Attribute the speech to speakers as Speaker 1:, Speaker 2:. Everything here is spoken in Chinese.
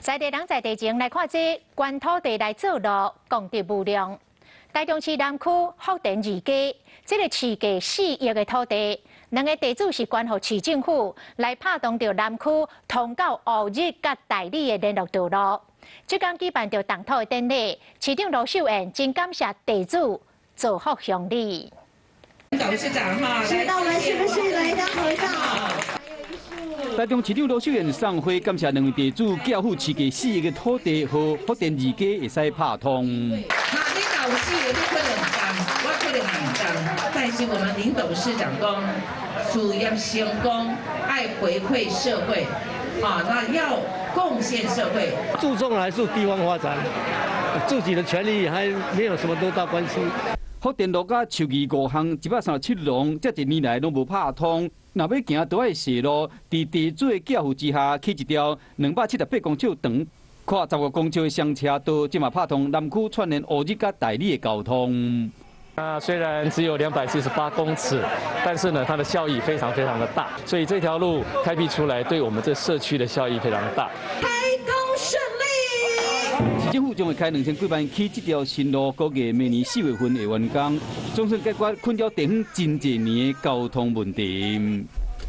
Speaker 1: 在地人在地前来看这原土地来做路，功德无量。台中市南区福田二街，这个市价4亿的土地，两个地主是关乎市政府来拍动着南区通到乌日甲大理的联络道路。即天举办着动土的典礼，市长罗秀燕真感谢地主造福乡里。
Speaker 2: 董事长哈，
Speaker 3: 知道了是不是来张合照？
Speaker 4: 台中市长罗秀燕送花，感谢两位地主交付市价4亿的土地，和福田二街会使拍通。
Speaker 2: 那你董事有可能讲，我可能很讲，但是我们林董事长讲，事业成功爱回馈社会，那要贡献社会，
Speaker 5: 注重还是地方发展，自己的权利还没有什么多大关系。
Speaker 4: 福田路甲树义5巷137弄，这一年来拢无拍通。若要行，都爱细路。伫地主的教父之下，起一条278公尺长、跨10个公尺的双车道，即嘛拍通南区串联乌日甲大理的交通。
Speaker 6: 虽然只有248公尺，但是呢，它的效益非常非常的大，所以这条路开辟出来，对我们这社区的效益非常大。
Speaker 3: 开工顺利！
Speaker 4: 市政府将会开2000几万起这条新路，估计明年4月份会完工，总算解决困扰地方真侪年的交通问题。